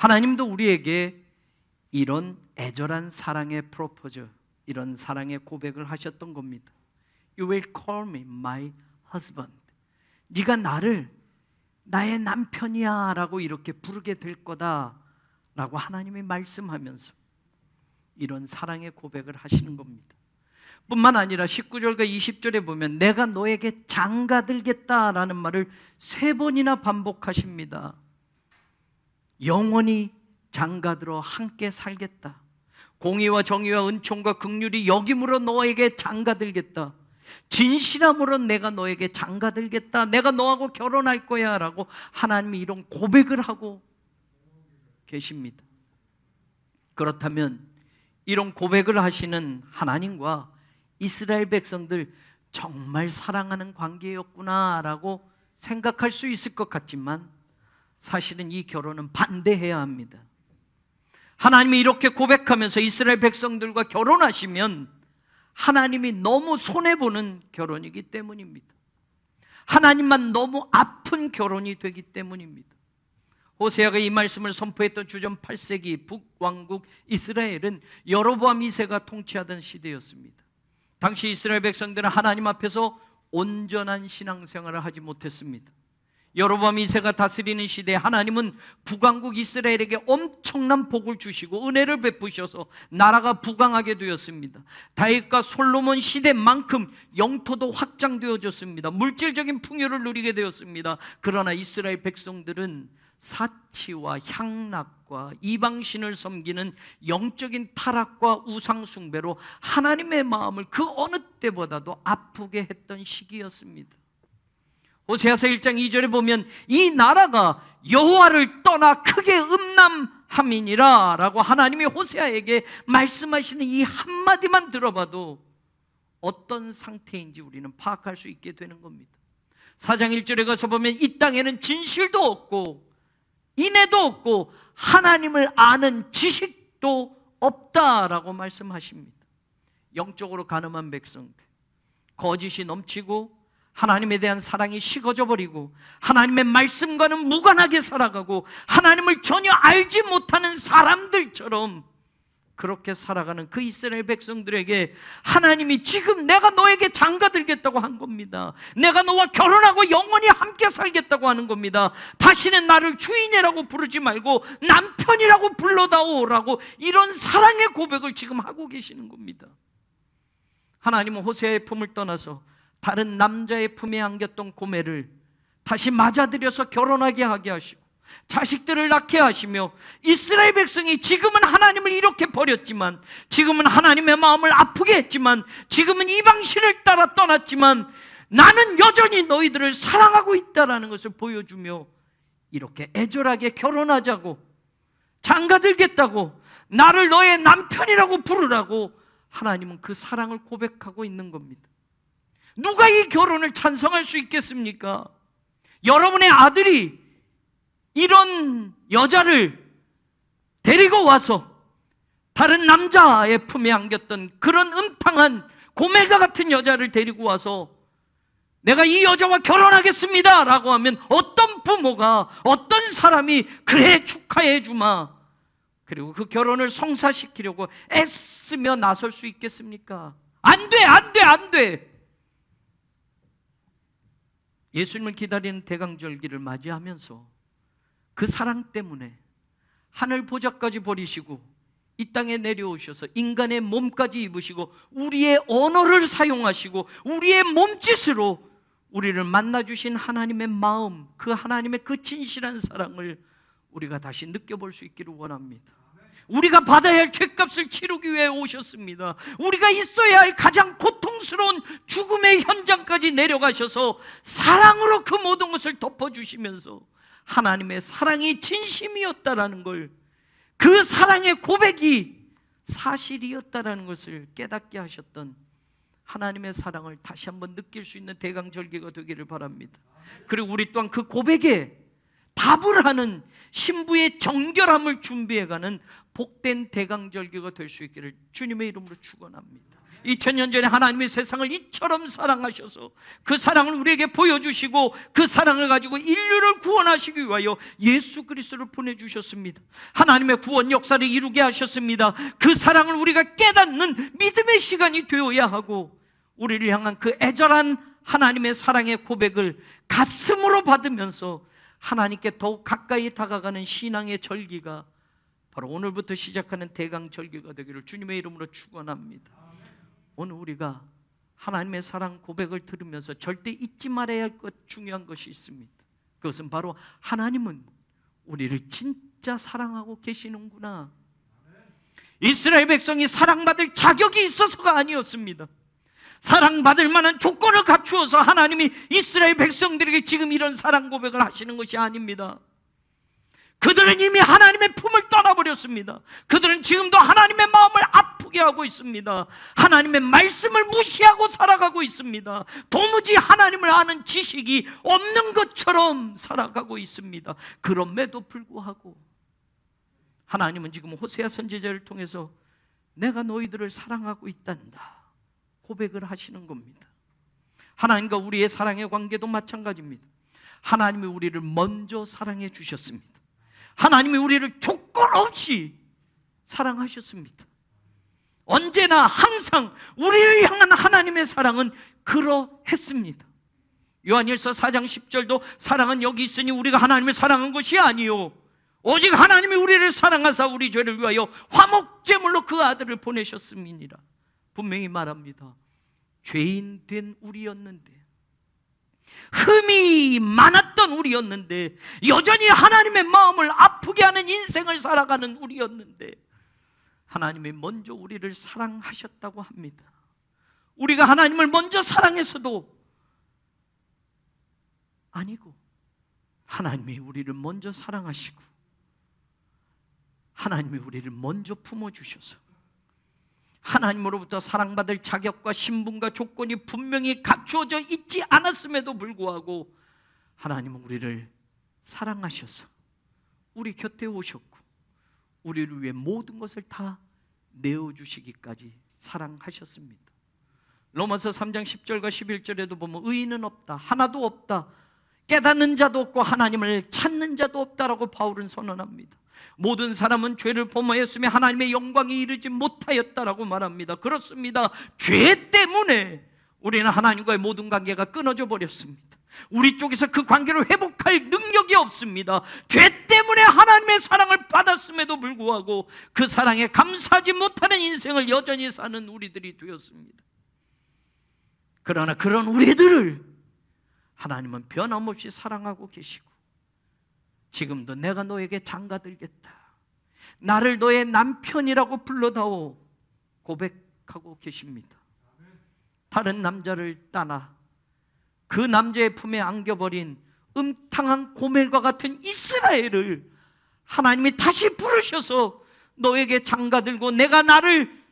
하나님도 우리에게 이런 애절한 사랑의 프로포즈, 이런 사랑의 고백을 하셨던 겁니다. You will call me my husband. 네가 나를 나의 남편이야 라고 이렇게 부르게 될 거다 라고 하나님이 말씀하면서 이런 사랑의 고백을 하시는 겁니다. 뿐만 아니라 19절과 20절에 보면 내가 너에게 장가들겠다라는 말을 3번이나 반복하십니다. 영원히 장가들어 함께 살겠다. 공의와 정의와 은총과 긍휼이 여김으로 너에게 장가들겠다. 진실함으로 내가 너에게 장가들겠다. 내가 너하고 결혼할 거야 라고 하나님이 이런 고백을 하고 계십니다. 그렇다면 이런 고백을 하시는 하나님과 이스라엘 백성들 정말 사랑하는 관계였구나 라고 생각할 수 있을 것 같지만 사실은 이 결혼은 반대해야 합니다. 하나님이 이렇게 고백하면서 이스라엘 백성들과 결혼하시면 하나님이 너무 손해보는 결혼이기 때문입니다. 하나님만 너무 아픈 결혼이 되기 때문입니다. 호세아가 이 말씀을 선포했던 주전 8세기 북왕국 이스라엘은 여로보암 2세가 통치하던 시대였습니다. 당시 이스라엘 백성들은 하나님 앞에서 온전한 신앙생활을 하지 못했습니다. 여로보암 2세가 다스리는 시대에 하나님은 북왕국 이스라엘에게 엄청난 복을 주시고 은혜를 베푸셔서 나라가 부강하게 되었습니다. 다윗과 솔로몬 시대만큼 영토도 확장되어졌습니다. 물질적인 풍요를 누리게 되었습니다. 그러나 이스라엘 백성들은 사치와 향락과 이방신을 섬기는 영적인 타락과 우상 숭배로 하나님의 마음을 그 어느 때보다도 아프게 했던 시기였습니다. 호세아서 1장 2절에 보면 이 나라가 여호와를 떠나 크게 음란함이니라 라고 하나님이 호세아에게 말씀하시는 이 한마디만 들어봐도 어떤 상태인지 우리는 파악할 수 있게 되는 겁니다. 4장 1절에 가서 보면 이 땅에는 진실도 없고 인애도 없고 하나님을 아는 지식도 없다라고 말씀하십니다. 영적으로 가늠한 백성들, 거짓이 넘치고 하나님에 대한 사랑이 식어져 버리고 하나님의 말씀과는 무관하게 살아가고 하나님을 전혀 알지 못하는 사람들처럼 그렇게 살아가는 그 이스라엘 백성들에게 하나님이 지금 내가 너에게 장가들겠다고 한 겁니다. 내가 너와 결혼하고 영원히 함께 살겠다고 하는 겁니다. 다시는 나를 주인이라고 부르지 말고 남편이라고 불러다오라고 이런 사랑의 고백을 지금 하고 계시는 겁니다. 하나님은 호세아의 품을 떠나서 다른 남자의 품에 안겼던 고매를 다시 맞아들여서 결혼하게 하게 하시고 자식들을 낳게 하시며 이스라엘 백성이 지금은 하나님을 이렇게 버렸지만 지금은 하나님의 마음을 아프게 했지만 지금은 이방신을 따라 떠났지만 나는 여전히 너희들을 사랑하고 있다는 것을 보여주며 이렇게 애절하게 결혼하자고 장가들겠다고 나를 너의 남편이라고 부르라고 하나님은 그 사랑을 고백하고 있는 겁니다. 누가 이 결혼을 찬성할 수 있겠습니까? 여러분의 아들이 이런 여자를 데리고 와서 다른 남자의 품에 안겼던 그런 음탕한 고멜과 같은 여자를 데리고 와서 내가 이 여자와 결혼하겠습니다 라고 하면 어떤 부모가 어떤 사람이 그래 축하해 주마 그리고 그 결혼을 성사시키려고 애쓰며 나설 수 있겠습니까? 안 돼, 안 돼, 안 돼. 예수님을 기다리는 대강절기를 맞이하면서 그 사랑 때문에 하늘 보좌까지 버리시고 이 땅에 내려오셔서 인간의 몸까지 입으시고 우리의 언어를 사용하시고 우리의 몸짓으로 우리를 만나주신 하나님의 마음, 그 하나님의 그 진실한 사랑을 우리가 다시 느껴볼 수 있기를 원합니다. 우리가 받아야 할 죄값을 치르기 위해 오셨습니다. 우리가 있어야 할 가장 고통스러운 죽음의 현장까지 내려가셔서 사랑으로 그 모든 것을 덮어주시면서 하나님의 사랑이 진심이었다라는 걸, 그 사랑의 고백이 사실이었다라는 것을 깨닫게 하셨던 하나님의 사랑을 다시 한번 느낄 수 있는 대강절기가 되기를 바랍니다. 그리고 우리 또한 그 고백에 답을 하는 신부의 정결함을 준비해가는 복된 대강절기가 될 수 있기를 주님의 이름으로 축원합니다. 2000년 전에 하나님의 세상을 이처럼 사랑하셔서 그 사랑을 우리에게 보여주시고 그 사랑을 가지고 인류를 구원하시기 위하여 예수 그리스도를 보내주셨습니다. 하나님의 구원 역사를 이루게 하셨습니다. 그 사랑을 우리가 깨닫는 믿음의 시간이 되어야 하고, 우리를 향한 그 애절한 하나님의 사랑의 고백을 가슴으로 받으면서 하나님께 더욱 가까이 다가가는 신앙의 절기가 바로 오늘부터 시작하는 대강절기가 되기를 주님의 이름으로 축원합니다. 오늘 우리가 하나님의 사랑 고백을 들으면서 절대 잊지 말아야 할 것, 중요한 것이 있습니다. 그것은 바로 하나님은 우리를 진짜 사랑하고 계시는구나. 이스라엘 백성이 사랑받을 자격이 있어서가 아니었습니다. 사랑받을 만한 조건을 갖추어서 하나님이 이스라엘 백성들에게 지금 이런 사랑 고백을 하시는 것이 아닙니다. 그들은 이미 하나님의 품을 떠나버렸습니다. 그들은 지금도 하나님의 마음을 아프게 하고 있습니다. 하나님의 말씀을 무시하고 살아가고 있습니다. 도무지 하나님을 아는 지식이 없는 것처럼 살아가고 있습니다. 그럼에도 불구하고 하나님은 지금 호세아 선지자를 통해서 내가 너희들을 사랑하고 있단다 고백을 하시는 겁니다. 하나님과 우리의 사랑의 관계도 마찬가지입니다. 하나님이 우리를 먼저 사랑해 주셨습니다. 하나님이 우리를 조건 없이 사랑하셨습니다. 언제나 항상 우리를 향한 하나님의 사랑은 그러했습니다. 요한일서 4장 10절도 사랑은 여기 있으니 우리가 하나님을 사랑한 것이 아니요 오직 하나님이 우리를 사랑하사 우리 죄를 위하여 화목제물로 그 아들을 보내셨음이니라. 분명히 말합니다. 죄인 된 우리였는데, 흠이 많았던 우리였는데, 여전히 하나님의 마음을 아프게 하는 인생을 살아가는 우리였는데 하나님이 먼저 우리를 사랑하셨다고 합니다. 우리가 하나님을 먼저 사랑해서도 아니고 하나님이 우리를 먼저 사랑하시고 하나님이 우리를 먼저 품어주셔서 하나님으로부터 사랑받을 자격과 신분과 조건이 분명히 갖추어져 있지 않았음에도 불구하고 하나님은 우리를 사랑하셔서 우리 곁에 오셨고 우리를 위해 모든 것을 다 내어주시기까지 사랑하셨습니다. 로마서 3장 10절과 11절에도 보면 의인은 없다, 하나도 없다, 깨닫는 자도 없고 하나님을 찾는 자도 없다라고 바울은 선언합니다. 모든 사람은 죄를 범하였으며 하나님의 영광에 이르지 못하였다라고 말합니다. 그렇습니다. 죄 때문에 우리는 하나님과의 모든 관계가 끊어져 버렸습니다. 우리 쪽에서 그 관계를 회복할 능력이 없습니다. 죄 때문에 하나님의 사랑을 받았음에도 불구하고 그 사랑에 감사하지 못하는 인생을 여전히 사는 우리들이 되었습니다. 그러나 그런 우리들을 하나님은 변함없이 사랑하고 계시고 지금도 내가 너에게 장가들겠다, 나를 너의 남편이라고 불러다오 고백하고 계십니다. 다른 남자를 따나 그 남자의 품에 안겨버린 음탕한 고멜과 같은 이스라엘을 하나님이 다시 부르셔서 너에게 장가들고 내가 나를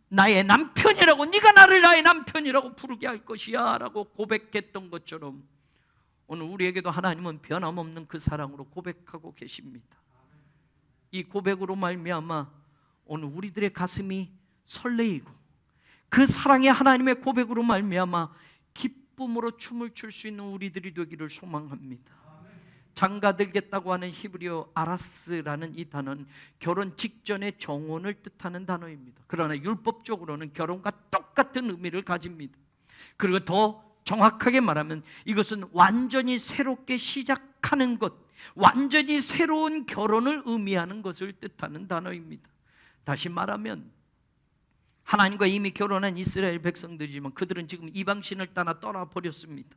나의 남편이라고, 네가 나를 나의 남편이라고 부르게 할 것이야 라고 고백했던 것처럼 오늘 우리에게도 하나님은 변함없는 그 사랑으로 고백하고 계십니다. 이 고백으로 말미암아 오늘 우리들의 가슴이 설레이고 그 사랑의 하나님의 고백으로 말미암아 기쁨으로 춤을 출 수 있는 우리들이 되기를 소망합니다. 장가들겠다고 하는 히브리어 아라스라는 이 단어는 결혼 직전의 정혼을 뜻하는 단어입니다. 그러나 율법적으로는 결혼과 똑같은 의미를 가집니다. 그리고 더 정확하게 말하면 이것은 완전히 새롭게 시작하는 것, 완전히 새로운 결혼을 의미하는 것을 뜻하는 단어입니다. 다시 말하면 하나님과 이미 결혼한 이스라엘 백성들이지만 그들은 지금 이방신을 따라 떠나버렸습니다.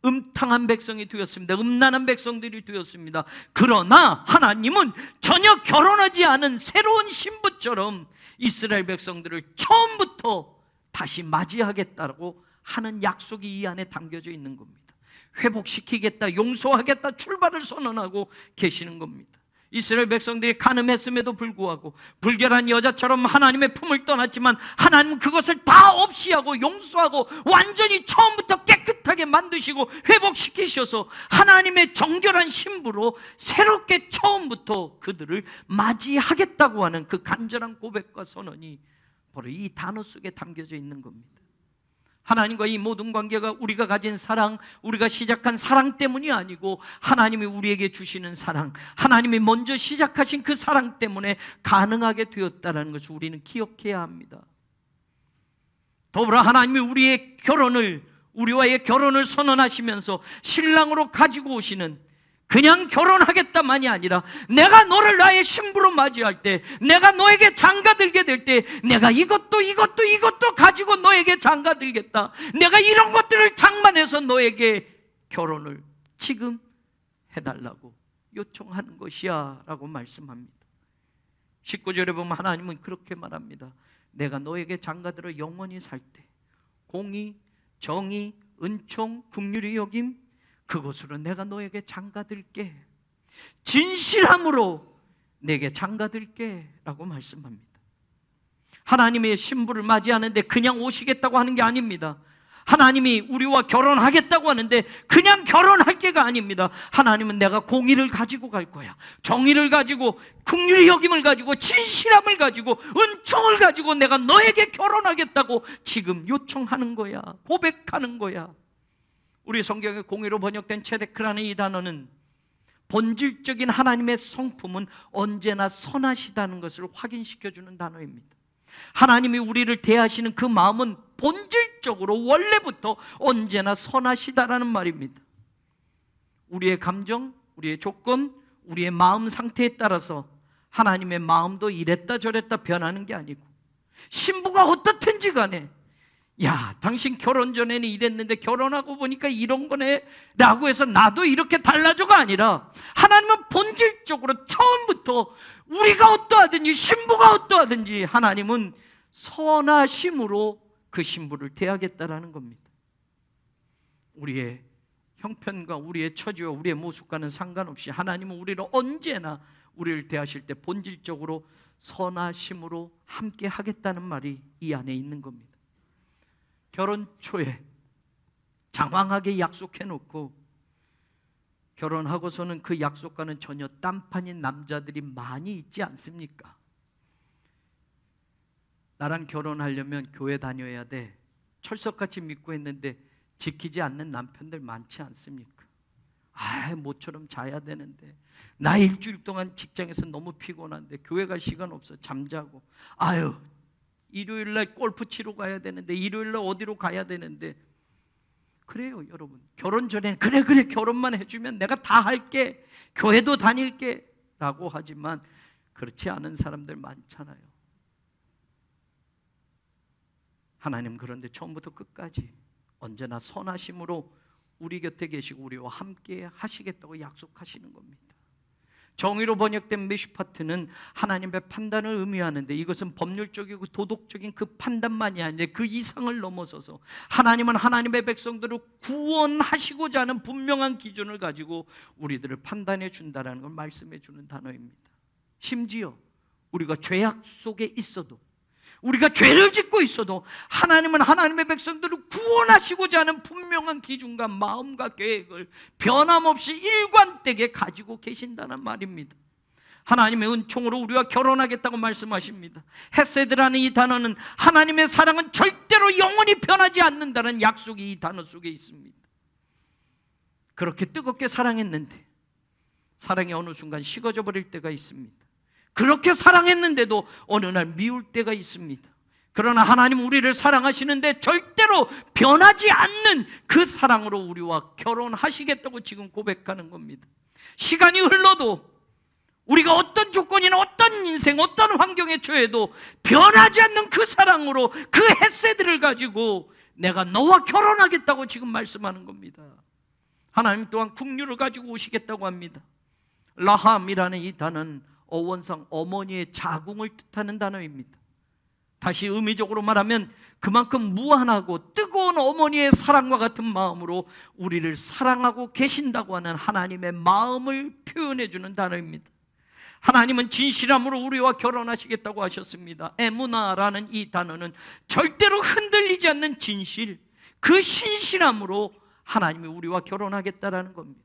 음탕한 백성이 되었습니다. 음란한 백성들이 되었습니다. 그러나 하나님은 전혀 결혼하지 않은 새로운 신부처럼 이스라엘 백성들을 처음부터 다시 맞이하겠다고 하는 약속이 이 안에 담겨져 있는 겁니다. 회복시키겠다, 용서하겠다, 출발을 선언하고 계시는 겁니다. 이스라엘 백성들이 간음했음에도 불구하고 불결한 여자처럼 하나님의 품을 떠났지만 하나님은 그것을 다 없이 하고 용서하고 완전히 처음부터 깨끗하게 만드시고 회복시키셔서 하나님의 정결한 신부로 새롭게 처음부터 그들을 맞이하겠다고 하는 그 간절한 고백과 선언이 바로 이 단어 속에 담겨져 있는 겁니다. 하나님과 이 모든 관계가 우리가 가진 사랑, 우리가 시작한 사랑 때문이 아니고 하나님이 우리에게 주시는 사랑, 하나님이 먼저 시작하신 그 사랑 때문에 가능하게 되었다는 것을 우리는 기억해야 합니다. 더불어 하나님이 우리와의 결혼을 선언하시면서 신랑으로 가지고 오시는, 그냥 결혼하겠다만이 아니라 내가 너를 나의 신부로 맞이할 때, 내가 너에게 장가들게 될 때 내가 이것도 가지고 너에게 장가들겠다, 내가 이런 것들을 장만해서 너에게 결혼을 지금 해달라고 요청하는 것이야 라고 말씀합니다. 19절에 보면 하나님은 그렇게 말합니다. 내가 너에게 장가들어 영원히 살 때 공의, 정의, 은총, 긍휼히 여김, 그곳으로 내가 너에게 장가들게, 진실함으로 내게 장가들게 라고 말씀합니다. 하나님의 신부를 맞이하는데 그냥 오시겠다고 하는 게 아닙니다. 하나님이 우리와 결혼하겠다고 하는데 그냥 결혼할 게가 아닙니다. 하나님은 내가 공의를 가지고 갈 거야, 정의를 가지고, 긍휼히 여김을 가지고, 진실함을 가지고, 은총을 가지고 내가 너에게 결혼하겠다고 지금 요청하는 거야, 고백하는 거야. 우리 성경에 공의로 번역된 체데크라는 이 단어는 본질적인 하나님의 성품은 언제나 선하시다는 것을 확인시켜주는 단어입니다. 하나님이 우리를 대하시는 그 마음은 본질적으로 원래부터 언제나 선하시다라는 말입니다. 우리의 감정, 우리의 조건, 우리의 마음 상태에 따라서 하나님의 마음도 이랬다 저랬다 변하는 게 아니고, 신부가 어떻든지 간에 야, 당신 결혼 전에는 이랬는데 결혼하고 보니까 이런 거네 라고 해서 나도 이렇게 달라져가 아니라, 하나님은 본질적으로 처음부터 우리가 어떠하든지 신부가 어떠하든지 하나님은 선하심으로 그 신부를 대하겠다라는 겁니다. 우리의 형편과 우리의 처지와 우리의 모습과는 상관없이 하나님은 언제나 우리를 대하실 때 본질적으로 선하심으로 함께 하겠다는 말이 이 안에 있는 겁니다. 결혼 초에 장황하게 약속해놓고 결혼하고서는 그 약속과는 전혀 딴판인 남자들이 많이 있지 않습니까? 나랑 결혼하려면 교회 다녀야 돼, 철석같이 믿고 했는데 지키지 않는 남편들 많지 않습니까? 모처럼 자야 되는데, 나 일주일 동안 직장에서 너무 피곤한데 교회 갈 시간 없어, 잠자고, 일요일날 골프 치러 가야 되는데, 일요일날 어디로 가야 되는데. 그래요 여러분, 결혼 전엔 그래 결혼만 해주면 내가 다 할게, 교회도 다닐게 라고 하지만 그렇지 않은 사람들 많잖아요. 하나님 그런데 처음부터 끝까지 언제나 선하심으로 우리 곁에 계시고 우리와 함께 하시겠다고 약속하시는 겁니다. 정의로 번역된 미슈파트는 하나님의 판단을 의미하는데, 이것은 법률적이고 도덕적인 그 판단만이 아니라 그 이상을 넘어서서 하나님은 하나님의 백성들을 구원하시고자 하는 분명한 기준을 가지고 우리들을 판단해 준다는 걸 말씀해 주는 단어입니다. 심지어 우리가 죄악 속에 있어도, 우리가 죄를 짓고 있어도 하나님은 하나님의 백성들을 구원하시고자 하는 분명한 기준과 마음과 계획을 변함없이 일관되게 가지고 계신다는 말입니다. 하나님의 은총으로 우리와 결혼하겠다고 말씀하십니다. 헤세드라는 이 단어는 하나님의 사랑은 절대로 영원히 변하지 않는다는 약속이 이 단어 속에 있습니다. 그렇게 뜨겁게 사랑했는데 사랑이 어느 순간 식어져 버릴 때가 있습니다. 그렇게 사랑했는데도 어느 날 미울 때가 있습니다. 그러나 하나님 우리를 사랑하시는데 절대로 변하지 않는 그 사랑으로 우리와 결혼하시겠다고 지금 고백하는 겁니다. 시간이 흘러도 우리가 어떤 조건이나 어떤 인생, 어떤 환경에 처해도 변하지 않는 그 사랑으로, 그 헤세드를 가지고 내가 너와 결혼하겠다고 지금 말씀하는 겁니다. 하나님 또한 긍휼을 가지고 오시겠다고 합니다. 라함이라는 이 단어는 어원상 어머니의 자궁을 뜻하는 단어입니다. 다시 의미적으로 말하면 그만큼 무한하고 뜨거운 어머니의 사랑과 같은 마음으로 우리를 사랑하고 계신다고 하는 하나님의 마음을 표현해 주는 단어입니다. 하나님은 진실함으로 우리와 결혼하시겠다고 하셨습니다. 에무나라는 이 단어는 절대로 흔들리지 않는 진실, 그 신실함으로 하나님이 우리와 결혼하겠다라는 겁니다.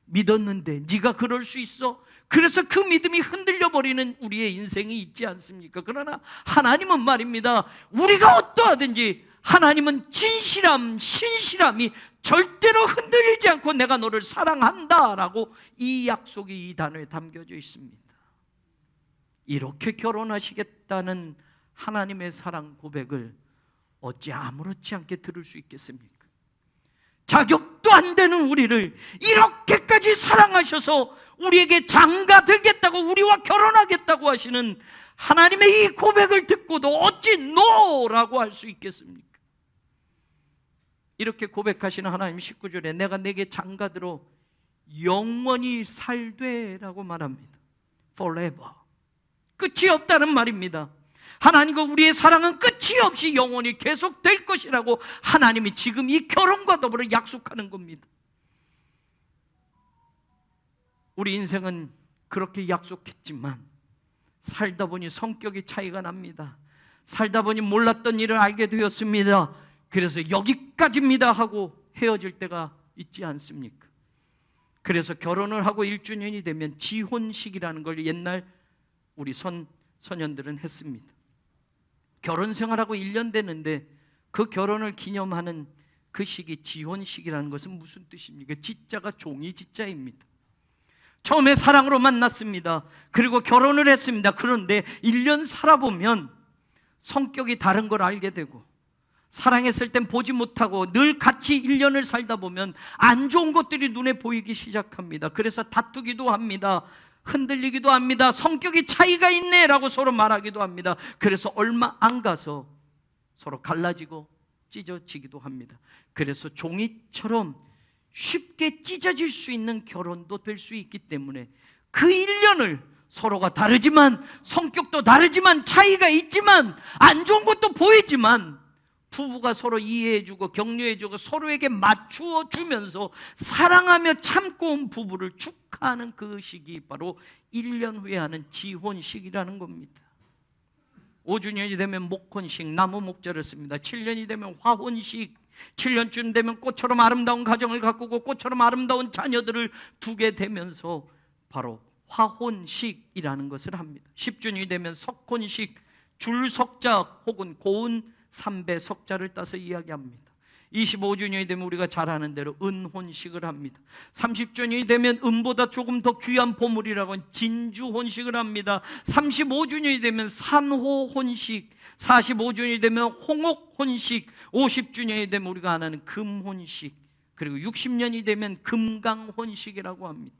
믿었는데 네가 그럴 수 있어? 그래서 그 믿음이 흔들려 버리는 우리의 인생이 있지 않습니까? 그러나 하나님은 말입니다, 우리가 어떠하든지 하나님은 진실함, 신실함이 절대로 흔들리지 않고 내가 너를 사랑한다라고 이 약속이 이 단어에 담겨져 있습니다. 이렇게 결혼하시겠다는 하나님의 사랑 고백을 어찌 아무렇지 않게 들을 수 있겠습니까? 자격도 안 되는 우리를 이렇게까지 사랑하셔서 우리에게 장가들겠다고, 우리와 결혼하겠다고 하시는 하나님의 이 고백을 듣고도 어찌 노라고 할 수 있겠습니까? 이렇게 고백하시는 하나님 19절에 내가 내게 장가들어 영원히 살되 라고 말합니다. Forever. 끝이 없다는 말입니다. 하나님과 우리의 사랑은 끝이 없이 영원히 계속될 것이라고 하나님이 지금 이 결혼과 더불어 약속하는 겁니다. 우리 인생은 그렇게 약속했지만 살다 보니 성격이 차이가 납니다. 살다 보니 몰랐던 일을 알게 되었습니다. 그래서 여기까지입니다 하고 헤어질 때가 있지 않습니까? 그래서 결혼을 하고 1주년이 되면 지혼식이라는 걸 옛날 우리 선현들은 했습니다. 결혼 생활하고 1년 되는데 그 결혼을 기념하는 그 시기, 지혼식이라는 것은 무슨 뜻입니까? 지자가 종이 지자입니다. 처음에 사랑으로 만났습니다. 그리고 결혼을 했습니다. 그런데 1년 살아보면 성격이 다른 걸 알게 되고, 사랑했을 땐 보지 못하고 늘 같이 1년을 살다 보면 안 좋은 것들이 눈에 보이기 시작합니다. 그래서 다투기도 합니다. 흔들리기도 합니다. 성격이 차이가 있네 라고 서로 말하기도 합니다. 그래서 얼마 안 가서 서로 갈라지고 찢어지기도 합니다. 그래서 종이처럼 쉽게 찢어질 수 있는 결혼도 될 수 있기 때문에 그 1년을 서로가 다르지만, 성격도 다르지만, 차이가 있지만, 안 좋은 것도 보이지만 부부가 서로 이해해주고 격려해주고 서로에게 맞추어 주면서 사랑하며 참고 온 부부를 축하하는 그 시기, 바로 1년 후에 하는 지혼식이라는 겁니다. 5주년이 되면 목혼식, 나무 목자를 씁니다. 7년이 되면 화혼식, 7년쯤 되면 꽃처럼 아름다운 가정을 가꾸고 꽃처럼 아름다운 자녀들을 두게 되면서 바로 화혼식이라는 것을 합니다. 10주년이 되면 석혼식, 줄석자 혹은 고운 삼배 석자를 따서 이야기합니다. 25주년이 되면 우리가 잘 아는 대로 은혼식을 합니다. 30주년이 되면 은보다 조금 더 귀한 보물이라고 하는 진주혼식을 합니다. 35주년이 되면 산호혼식, 45주년이 되면 홍옥혼식, 50주년이 되면 우리가 아는 금혼식, 그리고 60년이 되면 금강혼식이라고 합니다.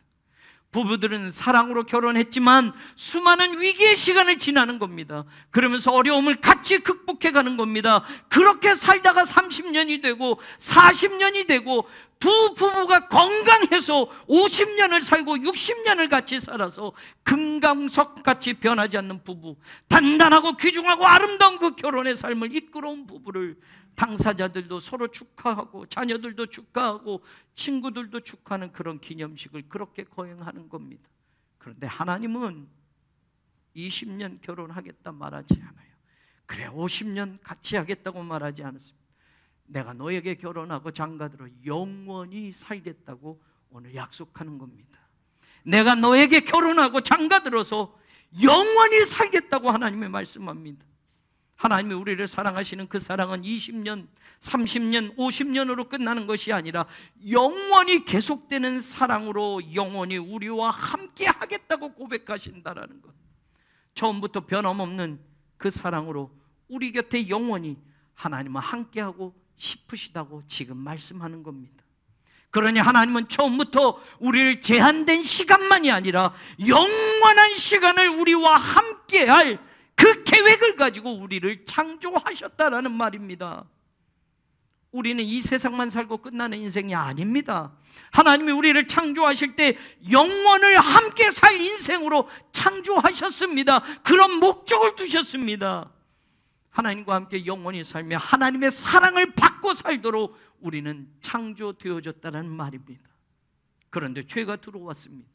부부들은 사랑으로 결혼했지만 수많은 위기의 시간을 지나는 겁니다. 그러면서 어려움을 같이 극복해가는 겁니다. 그렇게 살다가 30년이 되고 40년이 되고 두 부부가 건강해서 50년을 살고 60년을 같이 살아서 금강석같이 변하지 않는 부부, 단단하고 귀중하고 아름다운 그 결혼의 삶을 이끌어온 부부를 당사자들도 서로 축하하고 자녀들도 축하하고 친구들도 축하하는 그런 기념식을 그렇게 거행하는 겁니다. 그런데 하나님은 20년 결혼하겠다 말하지 않아요. 그래 50년 같이 하겠다고 말하지 않았습니다. 내가 너에게 결혼하고 장가들어 영원히 살겠다고 오늘 약속하는 겁니다. 내가 너에게 결혼하고 장가들어서 영원히 살겠다고 하나님이 말씀합니다. 하나님이 우리를 사랑하시는 그 사랑은 20년, 30년, 50년으로 끝나는 것이 아니라 영원히 계속되는 사랑으로 영원히 우리와 함께 하겠다고 고백하신다라는 것. 처음부터 변함없는 그 사랑으로 우리 곁에 영원히 하나님은 함께하고 싶으시다고 지금 말씀하는 겁니다. 그러니 하나님은 처음부터 우리를 제한된 시간만이 아니라 영원한 시간을 우리와 함께할 그 계획을 가지고 우리를 창조하셨다라는 말입니다. 우리는 이 세상만 살고 끝나는 인생이 아닙니다. 하나님이 우리를 창조하실 때 영원을 함께 살 인생으로 창조하셨습니다. 그런 목적을 두셨습니다. 하나님과 함께 영원히 살며 하나님의 사랑을 받고 살도록 우리는 창조되어졌다는 말입니다. 그런데 죄가 들어왔습니다.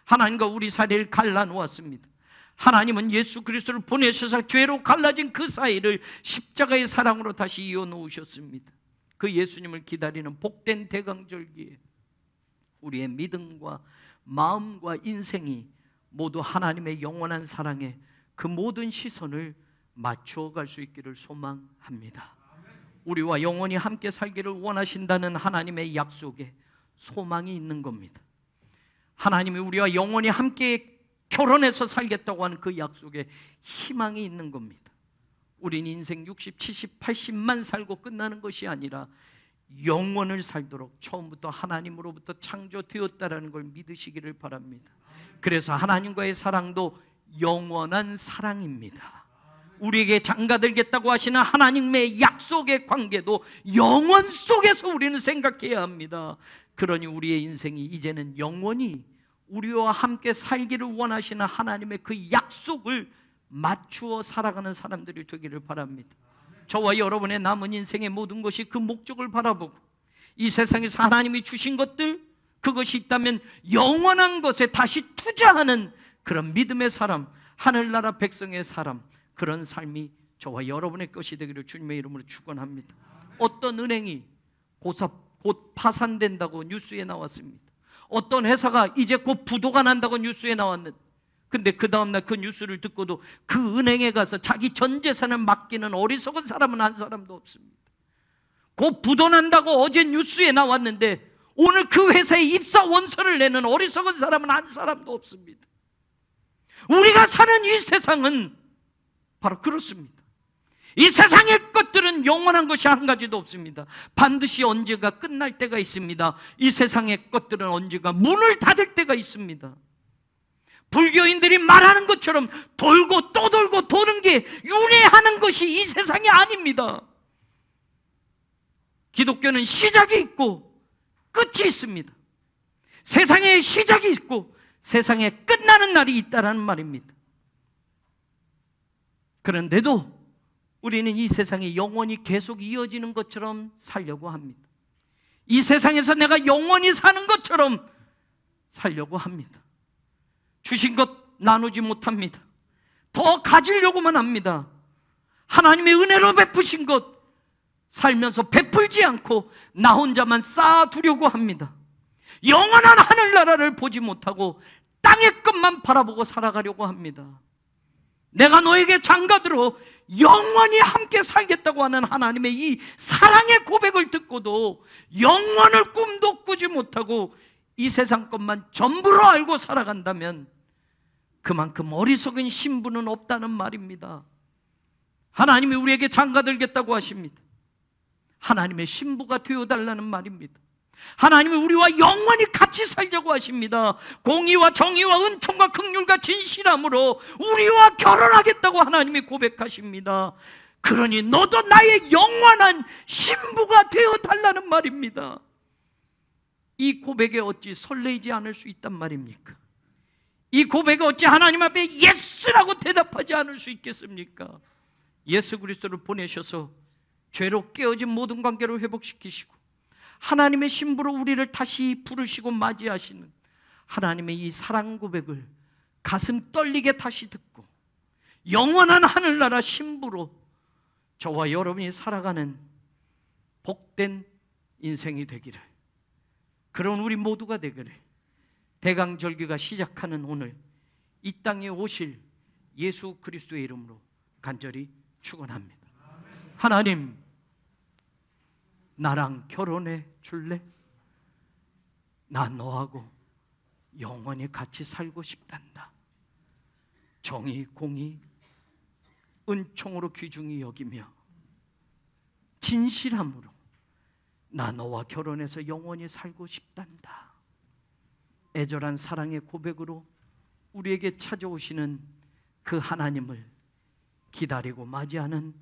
하나님과 우리 사이를 갈라놓았습니다. 하나님은 예수 그리스도를 보내셔서 죄로 갈라진 그 사이를 십자가의 사랑으로 다시 이어놓으셨습니다. 그 예수님을 기다리는 복된 대강절기에 우리의 믿음과 마음과 인생이 모두 하나님의 영원한 사랑에 그 모든 시선을 맞추어 갈 수 있기를 소망합니다. 우리와 영원히 함께 살기를 원하신다는 하나님의 약속에 소망이 있는 겁니다. 하나님이 우리와 영원히 함께 결혼해서 살겠다고 하는 그 약속에 희망이 있는 겁니다. 우린 인생 60, 70, 80만 살고 끝나는 것이 아니라 영원을 살도록 처음부터 하나님으로부터 창조되었다라는 걸 믿으시기를 바랍니다. 그래서 하나님과의 사랑도 영원한 사랑입니다. 우리에게 장가들겠다고 하시는 하나님의 약속의 관계도 영원 속에서 우리는 생각해야 합니다. 그러니 우리의 인생이 이제는 영원히 우리와 함께 살기를 원하시는 하나님의 그 약속을 맞추어 살아가는 사람들이 되기를 바랍니다. 저와 여러분의 남은 인생의 모든 것이 그 목적을 바라보고 이 세상에서 하나님이 주신 것들, 그것이 있다면 영원한 것에 다시 투자하는 그런 믿음의 사람, 하늘나라 백성의 사람, 그런 삶이 저와 여러분의 것이 되기를 주님의 이름으로 축원합니다. 어떤 은행이 곧 파산된다고 뉴스에 나왔습니다. 어떤 회사가 이제 곧 부도가 난다고 뉴스에 나왔는데, 근데 그 다음날 그 뉴스를 듣고도 그 은행에 가서 자기 전 재산을 맡기는 어리석은 사람은 한 사람도 없습니다. 곧 부도 난다고 어제 뉴스에 나왔는데 오늘 그 회사에 입사 원서를 내는 어리석은 사람은 한 사람도 없습니다. 우리가 사는 이 세상은 바로 그렇습니다. 이 세상의 것들은 영원한 것이 한 가지도 없습니다. 반드시 언제가 끝날 때가 있습니다. 이 세상의 것들은 언제가 문을 닫을 때가 있습니다. 불교인들이 말하는 것처럼 돌고 또 돌고 도는 게 윤회하는 것이 이 세상이 아닙니다. 기독교는 시작이 있고 끝이 있습니다. 세상에 시작이 있고 세상에 끝나는 날이 있다는 말입니다. 그런데도 우리는 이 세상이 영원히 계속 이어지는 것처럼 살려고 합니다. 이 세상에서 내가 영원히 사는 것처럼 살려고 합니다. 주신 것 나누지 못합니다. 더 가지려고만 합니다. 하나님의 은혜로 베푸신 것 살면서 베풀지 않고 나 혼자만 쌓아두려고 합니다. 영원한 하늘나라를 보지 못하고 땅의 것만 바라보고 살아가려고 합니다. 내가 너에게 장가들어 영원히 함께 살겠다고 하는 하나님의 이 사랑의 고백을 듣고도 영원을 꿈도 꾸지 못하고 이 세상 것만 전부로 알고 살아간다면 그만큼 어리석은 신부는 없다는 말입니다. 하나님이 우리에게 장가들겠다고 하십니다. 하나님의 신부가 되어달라는 말입니다. 하나님이 우리와 영원히 같이 살자고 하십니다. 공의와 정의와 은총과 긍휼과 진실함으로 우리와 결혼하겠다고 하나님이 고백하십니다. 그러니 너도 나의 영원한 신부가 되어달라는 말입니다. 이 고백에 어찌 설레이지 않을 수 있단 말입니까? 이 고백에 어찌 하나님 앞에 예스라고 대답하지 않을 수 있겠습니까? 예수 그리스도를 보내셔서 죄로 깨어진 모든 관계를 회복시키시고 하나님의 신부로 우리를 다시 부르시고 맞이하시는 하나님의 이 사랑 고백을 가슴 떨리게 다시 듣고 영원한 하늘나라 신부로 저와 여러분이 살아가는 복된 인생이 되기를, 그런 우리 모두가 되기를 대강절기가 시작하는 오늘 이 땅에 오실 예수 그리스도의 이름으로 간절히 축원합니다. 하나님, 나랑 결혼해 줄래? 나 너하고 영원히 같이 살고 싶단다. 정의, 공의, 은총으로 귀중히 여기며 진실함으로 나 너와 결혼해서 영원히 살고 싶단다. 애절한 사랑의 고백으로 우리에게 찾아오시는 그 하나님을 기다리고 맞이하는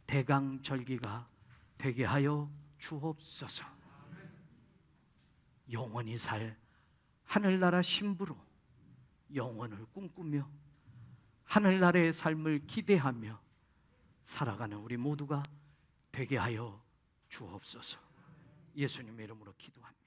대강절기가 되게 하여 주옵소서. 영원히 살 하늘나라 신부로 영원을 꿈꾸며 하늘나라의 삶을 기대하며 살아가는 우리 모두가 되게 하여 주옵소서. 예수님의 이름으로 기도합니다.